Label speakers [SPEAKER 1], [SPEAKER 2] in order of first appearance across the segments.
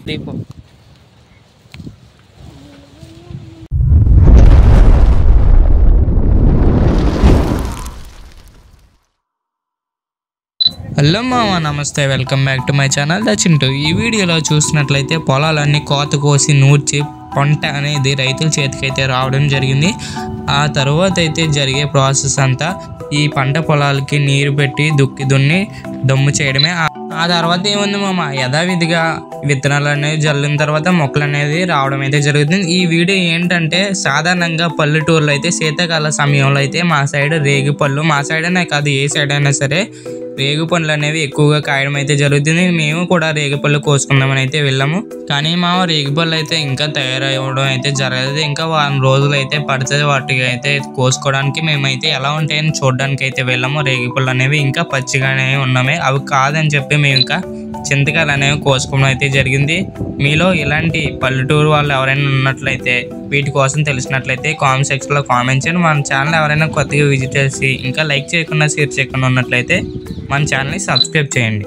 [SPEAKER 1] దీపం హలో మామ నమస్తే welcome back to my channel the Chintu. ఈ వీడియోలో చూసినట్లయితే పొలాలన్నీ కోత కోసి నూర్చి పంట అనేది రైతుల చేతికైతే రావడం జరిగింది। ఆ తర్వాత అయితే జరిగే ప్రాసెస్ అంతా ఈ పంట పొలాలకి నీరు పెట్టి దున్ని దమ్ము చేయడమే। ఆ తర్వాత ఏముంది మామ, యథావిధిగా విత్తనాలు అనేవి జల్లిన తర్వాత మొక్కలు అనేది రావడం అయితే జరుగుతుంది। ఈ వీడియో ఏంటంటే సాధారణంగా పల్లెటూరులో అయితే శీతాకాల సమయంలో అయితే మా సైడ్ రేగి పళ్ళు, మా సైడ్ అనే కాదు ఏ సైడ్ అయినా సరే రేగు పండ్లు అనేవి ఎక్కువగా కాయడం అయితే జరుగుతుంది। మేము కూడా రేగి పళ్ళు కోసుకుందామని అయితే వెళ్ళాము, కానీ మా రేగి పళ్ళు అయితే ఇంకా తయారవ్వడం అయితే జరగదు। ఇంకా వారం రోజులు అయితే పడుతుంది వాటికి అయితే కోసుకోవడానికి। మేమైతే ఎలా ఉంటాయని చూడడానికి అయితే వెళ్ళాము। రేగి పళ్ళు అనేవి ఇంకా పచ్చిగానే ఉన్నాయి, అవి కాదని చెప్పి మేము ఇంకా చింతకాయలు అనేవి కోసుకోవడం అయితే జరిగింది। మీలో ఇలాంటి పల్లెటూరు వాళ్ళు ఎవరైనా ఉన్నట్లయితే వీటి కోసం తెలిసినట్లయితే కామెంట్ సెక్షన్లో కామెంట్ చేయండి। మన ఛానల్ ఎవరైనా కొత్తగా విజిట్ చేసి ఇంకా లైక్ చేయకుండా షేర్ చేయకుండా ఉన్నట్లయితే మన ఛానల్ని సబ్స్క్రైబ్ చేయండి।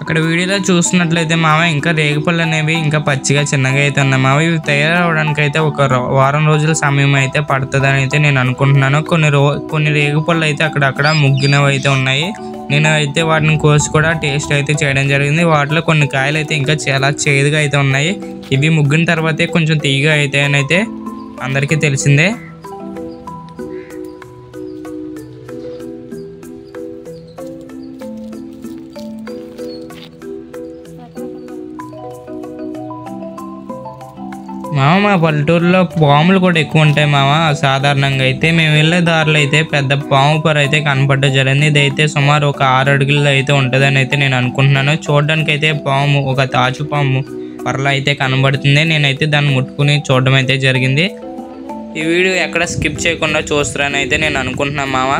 [SPEAKER 1] అక్కడ వీడియోలో చూస్తున్నట్లయితే మామ ఇంకా రేగిపళ్ళు అనేవి ఇంకా పచ్చిగా చిన్నగా అయితే ఉన్నాయి మామ। ఇవి తయారవడానికి అయితే ఒక వారం రోజుల సమయం అయితే పడుతుందని అయితే నేను అనుకుంటున్నాను। కొన్ని రేగిపళ్ళు అయితే అక్కడక్కడ ముగ్గినవి అయితే ఉన్నాయి। నేను అయితే వాటిని కోసి కూడా టేస్ట్ అయితే చేయడం జరిగింది। వాటిలో కొన్ని కాయలు అయితే ఇంకా చాలా చేదుగా అయితే ఉన్నాయి। ఇవి ముగ్గిన తర్వాతే కొంచెం తీయగా అయితే అని అయితే అందరికీ తెలిసిందే। మామ మా పల్లెటూరులో పాములు కూడా ఎక్కువ ఉంటాయి మామ। సాధారణంగా అయితే మేము వెళ్ళే దారిలో అయితే పెద్ద పాము పొర అయితే కనపడడం జరిగింది। ఇదైతే సుమారు ఒక 6 అడుగుల్లో అయితే ఉంటుందని అయితే నేను అనుకుంటున్నాను। చూడడానికి అయితే పాము ఒక తాచు పాము పొరలో అయితే కనబడుతుంది। నేనైతే దాన్ని ముట్టుకుని చూడడం అయితే జరిగింది। ఈ వీడియో ఎక్కడ స్కిప్ చేయకుండా చూస్తారని అయితే నేను అనుకుంటున్నాను మామ।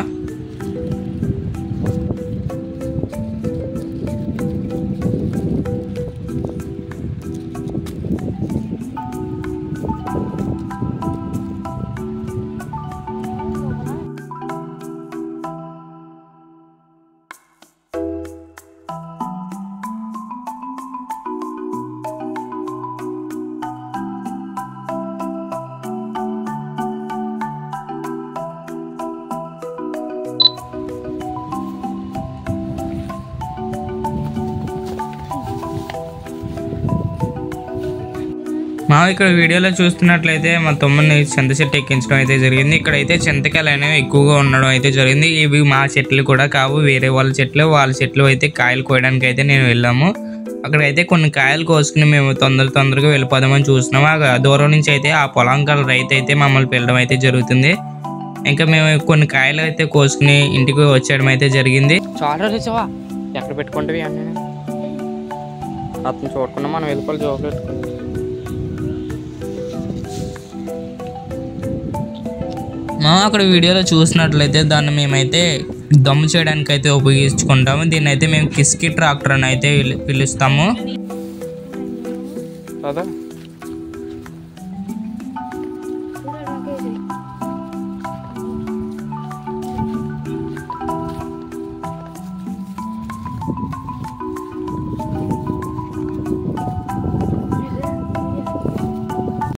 [SPEAKER 1] మా ఇక్కడ వీడియోలో చూస్తున్నట్లయితే మా తమ్ముడిని చింత చెట్టు ఎక్కించడం అయితే జరిగింది। ఇక్కడైతే చింతకాయలు అనేవి ఎక్కువగా ఉండడం అయితే జరిగింది। ఇవి మా చెట్లు కూడా కావు, వేరే వాళ్ళ చెట్లు అయితే కాయలు కోయడానికి అయితే నేను వెళ్ళాము। అక్కడైతే కొన్ని కాయలు కోసుకుని మేము తొందరగా వెళ్ళిపోదామని చూస్తున్నాము। ఆ దూరం నుంచి అయితే ఆ పొలంకాల రైతు అయితే మమ్మల్ని పిలవడం అయితే జరుగుతుంది। ఇంకా మేము కొన్ని కాయలు అయితే కోసుకుని ఇంటికి వచ్చేయడం అయితే జరిగింది।
[SPEAKER 2] చాలా రుచివా ఎక్కడ పెట్టుకుంటే అతను చూడకుండా మనం వెళ్ళిపోవాలి జోబులు పెట్టుకుంటాం।
[SPEAKER 1] మా అక్కడ వీడియోలో చూసినట్లయితే దాన్ని మేమైతే దమ్ము చేయడానికి అయితే ఉపయోగించుకుంటాము। దీన్ని అయితే మేము కిస్కి ట్రాక్టర్ అని అయితే పిలుస్తాము।
[SPEAKER 2] కదా